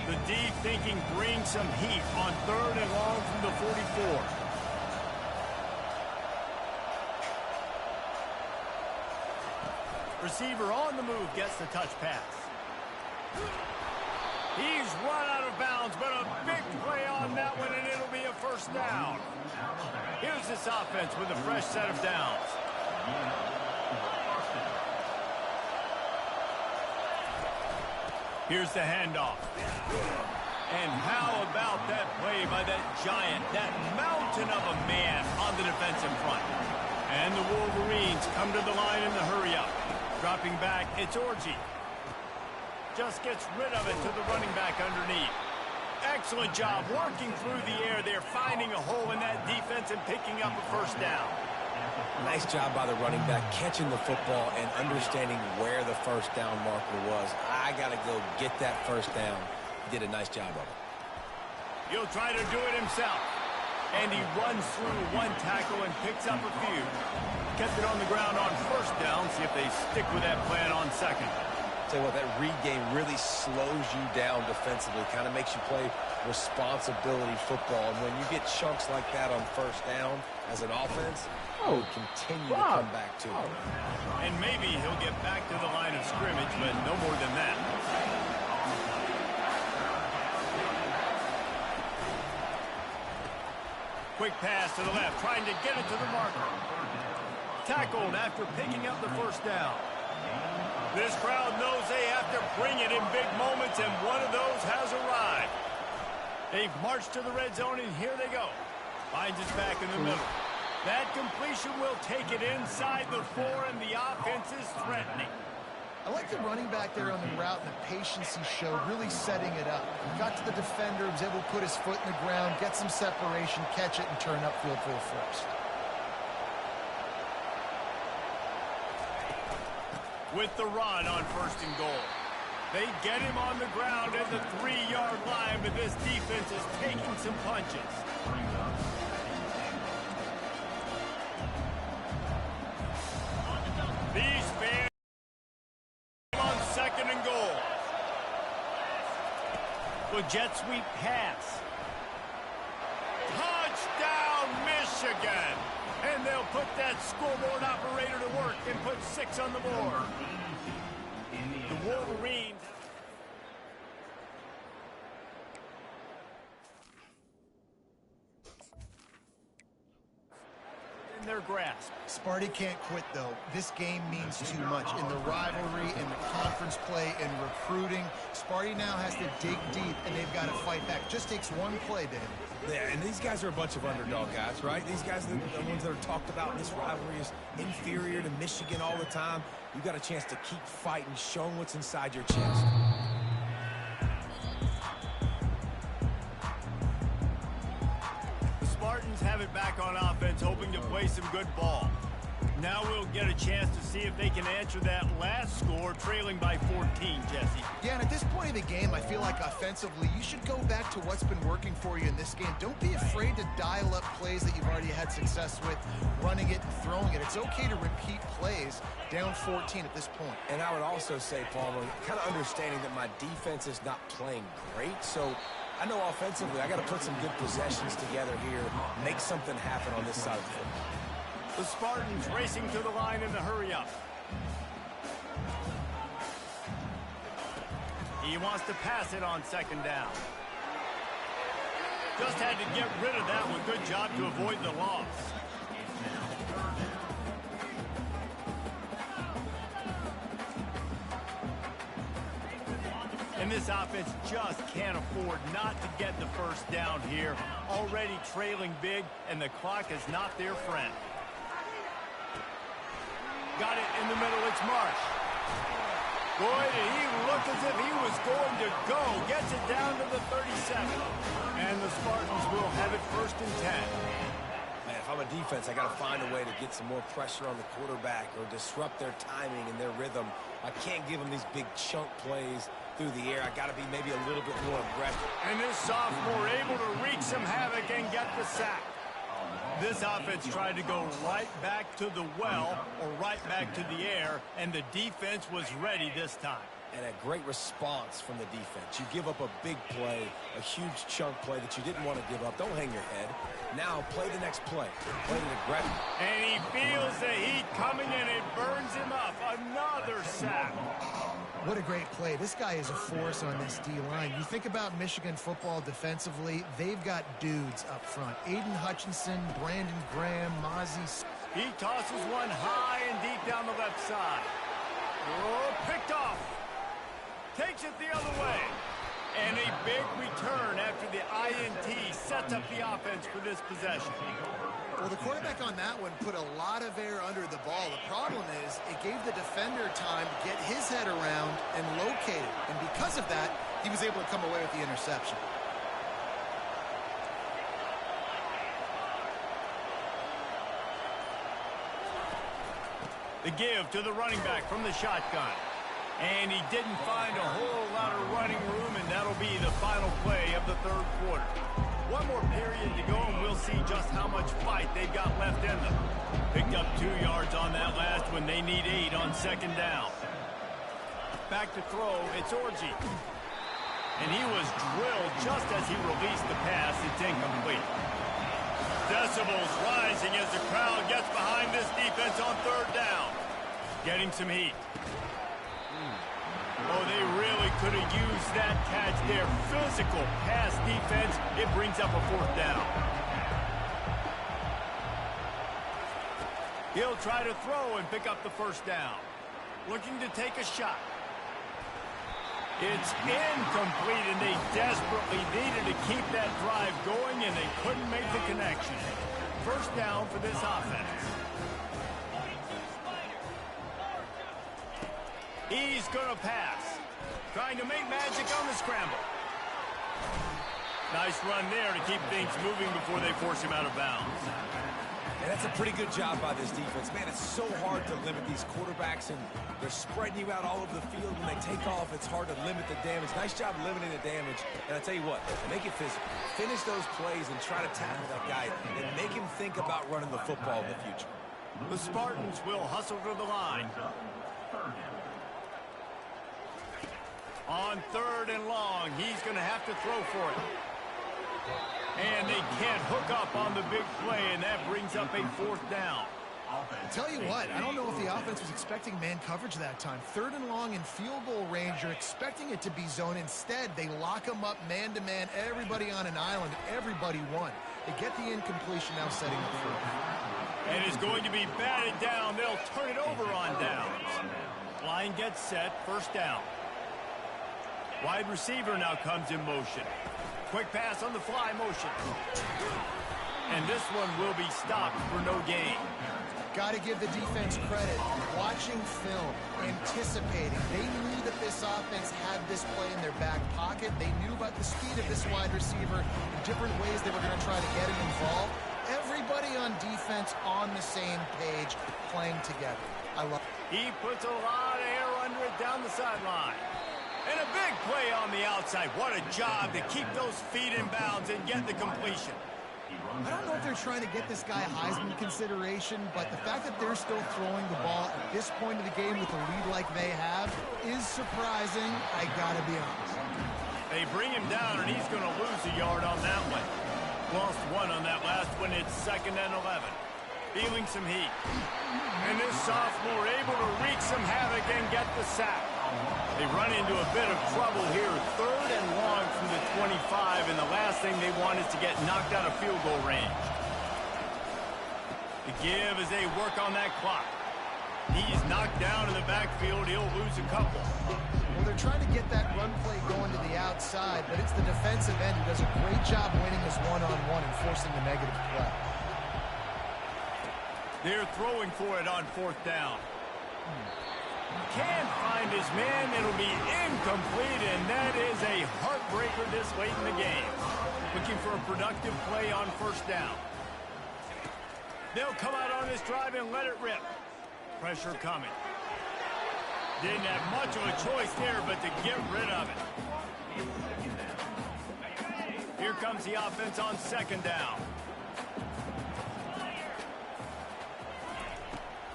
The D thinking bring some heat on 3rd and long from the 44. Receiver on the move gets the touch pass. He's run out of bounds, but a big play on that one, and it'll be a first down. Here's this offense with a fresh set of downs. Here's the handoff. And how about that play by that giant, that mountain of a man on the defensive front? And the Wolverines come to the line in the hurry-up. Dropping back, it's Orji. Just gets rid of it to the running back underneath. Excellent job working through the air there, finding a hole in that defense and picking up a first down. Nice job by the running back catching the football and understanding where the first down marker was. I got to go get that first down. He did a nice job of it. He'll try to do it himself. And he runs through one tackle and picks up a few. Kept it on the ground on first down. See if they stick with that plan on second. Tell you what, that read game really slows you down defensively. Kind of makes you play responsibility football. And when you get chunks like that on first down as an offense, will continue to come back to it. And maybe he'll get back to the line of scrimmage, but no more than that. Quick pass to the left, trying to get it to the marker. Tackled after picking up the first down. This crowd knows they have to bring it in big moments, and one of those has arrived. They've marched to the red zone, and here they go. Finds his back in the middle. That completion will take it inside the 4, and the offense is threatening. I like the running back there on the route and the patience he showed, really setting it up. He got to the defender, was able to put his foot in the ground, get some separation, catch it, and turn upfield for the first. With the run on 1st and goal. They get him on the ground at the 3-yard line, but this defense is taking some punches. These fans on 2nd and goal. The jet sweep pass. Touchdown, Michigan! And they'll put that scoreboard operator to work and put 6 on the board. The Wolverines. In their grasp. Sparty can't quit, though. This game means too much. In the rivalry, in the conference play, in recruiting, Sparty now has to dig deep, and they've got to fight back. Just takes one play, Dave. Yeah, and these guys are a bunch of underdog guys, right? These guys are the ones that are talked about in this rivalry is inferior to Michigan all the time. You got a chance to keep fighting, showing what's inside your chest. The Spartans have it back on offense, hoping to play some good ball. Now we'll get a chance to see if they can answer that last score, trailing by 14, Jesse. Yeah, and at this point of the game, I feel like offensively, you should go back to what's been working for you in this game. Don't be afraid to dial up plays that you've already had success with, running it and throwing it. It's okay to repeat plays down 14 at this point. And I would also say, Palmer, kind of understanding that my defense is not playing great, so I know offensively I got to put some good possessions together here, make something happen on this side of the football. The Spartans racing to the line in the hurry-up. He wants to pass it on 2nd down. Just had to get rid of that one. Good job to avoid the loss. And this offense just can't afford not to get the first down here. Already trailing big, and the clock is not their friend. Got it in the middle, it's Marsh. Boy, did he look as if he was going to go. Gets it down to the 37. And the Spartans will have it 1st and 10. Man, if I'm a defense, I got to find a way to get some more pressure on the quarterback or disrupt their timing and their rhythm. I can't give them these big chunk plays through the air. I got to be maybe a little bit more aggressive. And this sophomore able to wreak some havoc and get the sack. This offense tried to go right back to the well or right back to the air, and the defense was ready this time. And a great response from the defense. You give up a big play, a huge chunk play that you didn't want to give up. Don't hang your head. Now play the next play. Play it aggressive. And he feels the heat coming, and it burns him up. Another sack. What a great play. This guy is a force on this D-line. You think about Michigan football defensively, they've got dudes up front. Aiden Hutchinson, Brandon Graham, Mozzie. He tosses one high and deep down the left side. Oh, picked off. Takes it the other way. And a big return after the INT sets up the offense for this possession. Well, the quarterback on that one put a lot of air under the ball. The problem is it gave the defender time to get his head around and locate it. And because of that, he was able to come away with the interception. The give to the running back from the shotgun. And he didn't find a whole lot of running room, and that'll be the final play of the third quarter. One more period to go, and we'll see just how much fight they've got left in them. Picked up 2 yards on that last one. They need 8 on second down. Back to throw, it's Orji. And he was drilled just as he released the pass. It's incomplete. Decibels rising as the crowd gets behind this defense on third down. Getting some heat. Oh, they really could have used that catch there. Physical pass defense. It brings up a fourth down. He'll try to throw and pick up the first down. Looking to take a shot. It's incomplete, and they desperately needed to keep that drive going, and they couldn't make the connection. First down for this offense. He's going to pass. Trying to make magic on the scramble. Nice run there to keep things moving before they force him out of bounds. And that's a pretty good job by this defense. Man, it's so hard to limit these quarterbacks, and they're spreading you out all over the field. When they take off, it's hard to limit the damage. Nice job limiting the damage. And I tell you what, make it physical. Finish those plays and try to tackle that guy and make him think about running the football in the future. The Spartans will hustle to the line. On third and long, he's going to have to throw for it. And they can't hook up on the big play, and that brings up a fourth down. I'll tell you what, I don't know if the offense was expecting man coverage that time. Third and long in field goal range, you're expecting it to be zone. Instead, they lock them up man-to-man, everybody on an island, everybody won. They get the incompletion now setting up for it. And it's going to be batted down. They'll turn it over on downs. Line gets set, first down. Wide receiver now comes in motion. Quick pass on the fly motion. And this one will be stopped for no gain. Got to give the defense credit. Watching film, anticipating. They knew that this offense had this play in their back pocket. They knew about the speed of this wide receiver, the different ways they were going to try to get him involved. Everybody on defense on the same page, playing together. I love it. He puts a lot of air under it down the sideline. And a big play on the outside. What a job to keep those feet in bounds and get the completion. I don't know if they're trying to get this guy Heisman consideration, but the fact that they're still throwing the ball at this point of the game with a lead like they have is surprising, I gotta be honest. They bring him down, and he's going to lose a yard on that one. Lost one on that last one. It's 2nd and 11. Feeling some heat. And this sophomore able to wreak some havoc and get the sack. They run into a bit of trouble here. 3rd and long from the 25, and the last thing they want is to get knocked out of field goal range. The give as they work on that clock. He's knocked down in the backfield. He'll lose a couple. Well, they're trying to get that run play going to the outside, but it's the defensive end who does a great job winning his one-on-one and forcing the negative play. They're throwing for it on 4th down. Can't find his man. It'll be incomplete, and that is a heartbreaker this late in the game. Looking for a productive play on 1st down. They'll come out on this drive and let it rip. Pressure coming. Didn't have much of a choice there, but to get rid of it. Here comes the offense on 2nd down.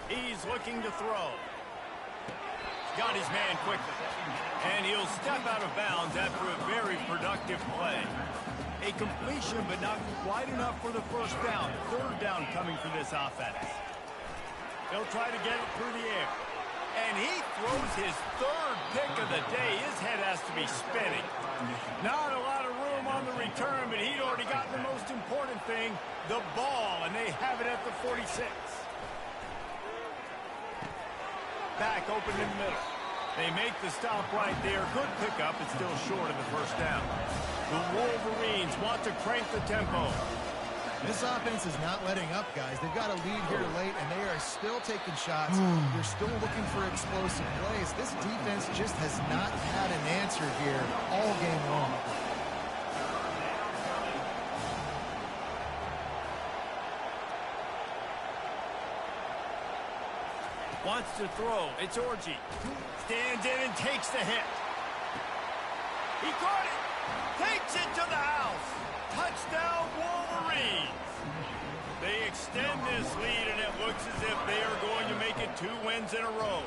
He's looking to throw. Got his man quickly. And he'll step out of bounds after a very productive play. A completion, but not quite enough for the first down. Third down coming for this offense. He'll try to get it through the air. And he throws his third pick of the day. His head has to be spinning. Not a lot of room on the return, but he'd already gotten the most important thing, the ball, and they have it at the 46. Back open in the middle. They make the stop right there. Good pickup, but still short of the first down. The Wolverines want to crank the tempo. This offense is not letting up, guys. They've got a lead here late, and they are still taking shots. They're still looking for explosive plays. This defense just has not had an answer here all game long. Wants to throw. It's Orji. Stands in and takes the hit. He caught it. Takes it to the house. Touchdown, Wolverines. They extend this lead, and it looks as if they are going to make it 2 wins in a row.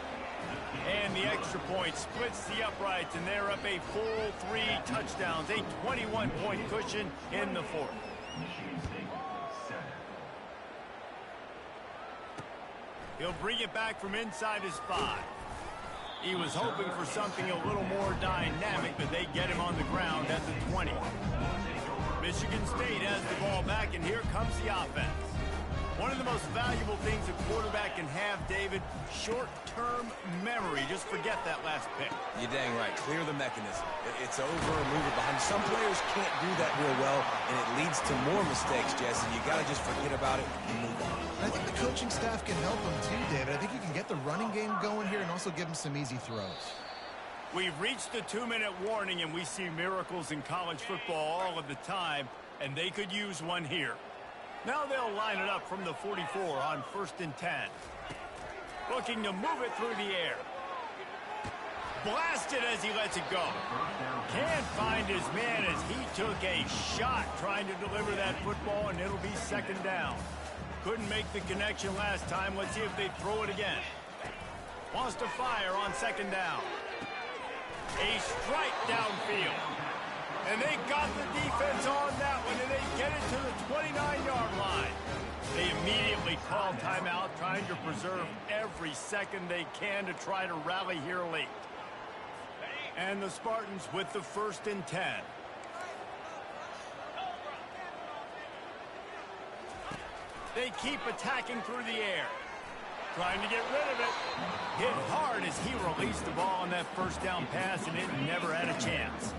And the extra point splits the uprights, and they're up a full 3 touchdowns, a 21-point cushion in the fourth. He'll bring it back from inside his 5. He was hoping for something a little more dynamic, but they get him on the ground at the 20. Michigan State has the ball back, and here comes the offense. One of the most valuable things a quarterback can have, David, short-term memory. Just forget that last pick. You're dang right. Clear the mechanism. It's over and move it behind. Some players can't do that real well, and it leads to more mistakes, Jesse. You got to just forget about it and move on. I think the coaching staff can help them too, David. I think you can get the running game going here and also give them some easy throws. We've reached the 2-minute warning, and we see miracles in college football all of the time, and they could use one here. Now they'll line it up from the 44 on 1st and 10. Looking to move it through the air. Blasted as he lets it go. Can't find his man as he took a shot trying to deliver that football, and it'll be 2nd down. Couldn't make the connection last time. Let's see if they throw it again. Wants to fire on 2nd down. A strike downfield. And they got the defense on that one, and they get it to the 29-yard line. They immediately call timeout, trying to preserve every second they can to try to rally here late. And the Spartans with the 1st and 10. They keep attacking through the air. Trying to get rid of it. Hit hard as he released the ball on that 1st down pass, and it never had a chance.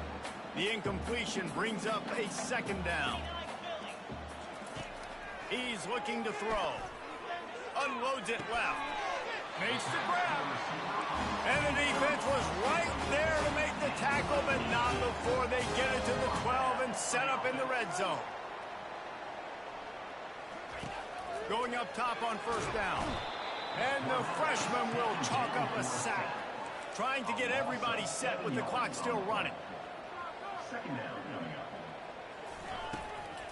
The incompletion brings up a 2nd down. He's looking to throw. Unloads it left. Makes the grab. And the defense was right there to make the tackle, but not before they get it to the 12 and set up in the red zone. Going up top on 1st down. And the freshman will chalk up a sack. Trying to get everybody set with the clock still running.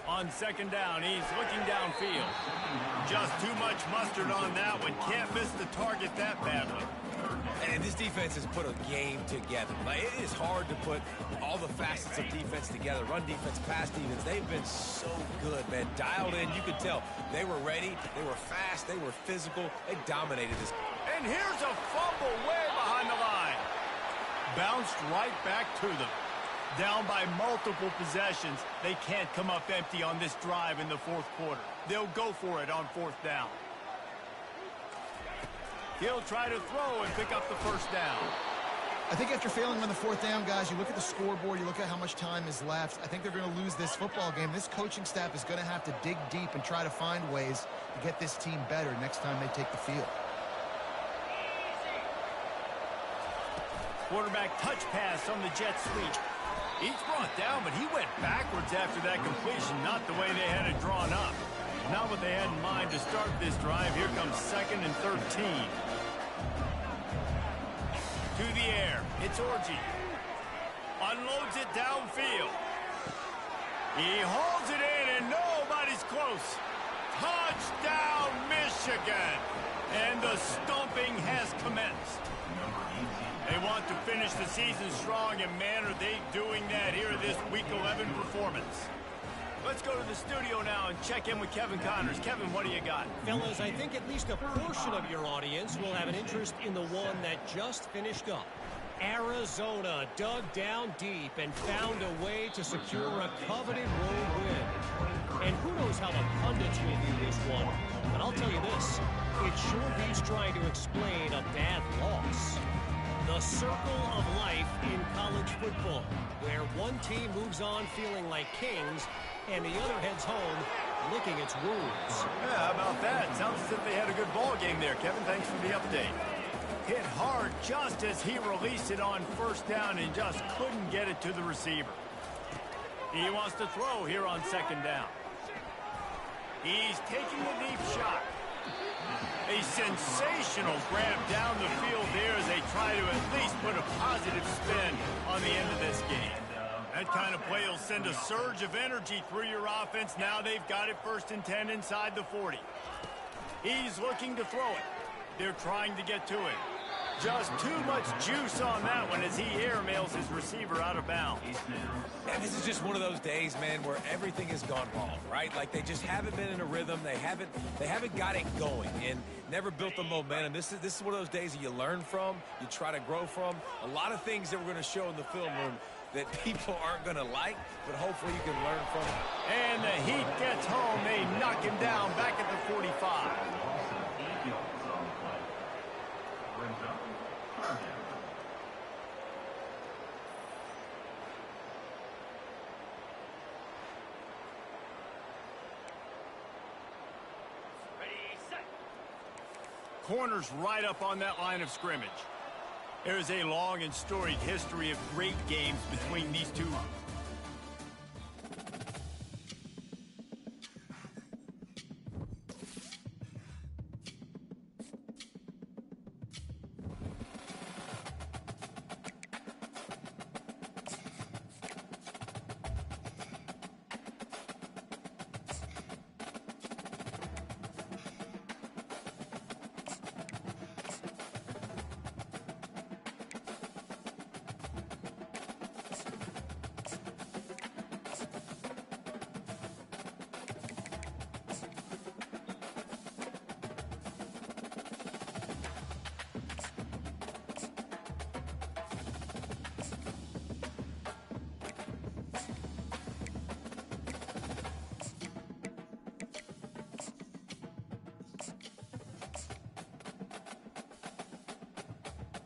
On 2nd down, he's looking downfield. Just too much mustard on that one. Can't miss the target that badly. And this defense has put a game together. Like, it is hard to put all the facets of defense together. Run defense, pass defense. They've been so good, man. Dialed in, you could tell. They were ready. They were fast. They were physical. They dominated this. And here's a fumble way behind the line. Bounced right back to them. Down by multiple possessions. They can't come up empty on this drive in the 4th quarter. They'll go for it on 4th down. He'll try to throw and pick up the 1st down. I think after failing on the 4th down, guys, you look at the scoreboard, you look at how much time is left. I think they're going to lose this football game. This coaching staff is going to have to dig deep and try to find ways to get this team better next time they take the field. Quarterback touch pass on the jet sweep. He's brought down, but he went backwards after that completion, not the way they had it drawn up. Not what they had in mind to start this drive. Here comes 2nd and 13. To the air. It's Orji. Unloads it downfield. He hauls it in, and nobody's close. Touchdown, Michigan. And the stomping has commenced. They want to finish the season strong, and man, are they doing that here in this Week 11 performance. Let's go to the studio now and check in with Kevin Connors. Kevin, what do you got? Fellas, I think at least a portion of your audience will have an interest in the one that just finished up. Arizona dug down deep and found a way to secure a coveted road win. And who knows how the pundits will view this one, but I'll tell you this, it sure beats trying to explain a bad loss. The circle of life in college football, where one team moves on feeling like kings and the other heads home licking its wounds. Yeah, how about that? Sounds as if they had a good ball game there. Kevin, thanks for the update. Hit hard just as he released it on first down and just couldn't get it to the receiver. He wants to throw here on second down. He's taking a deep shot. A sensational grab down the field there as they try to at least put a positive spin on the end of this game. That kind of play will send a surge of energy through your offense. Now they've got it 1st and 10 inside the 40. He's looking to throw it. They're trying to get to it. Just too much juice on that one as he airmails his receiver out of bounds. And this is just one of those days, man, where everything has gone wrong, right? Like they just haven't been in a rhythm. They haven't got it going and never built the momentum. This is one of those days that you learn from, you try to grow from. A lot of things that we're going to show in the film room that people aren't going to like, but hopefully you can learn from it. And the Heat gets home. They knock him down back at the 45. Corners right up on that line of scrimmage. There is a long and storied history of great games between these two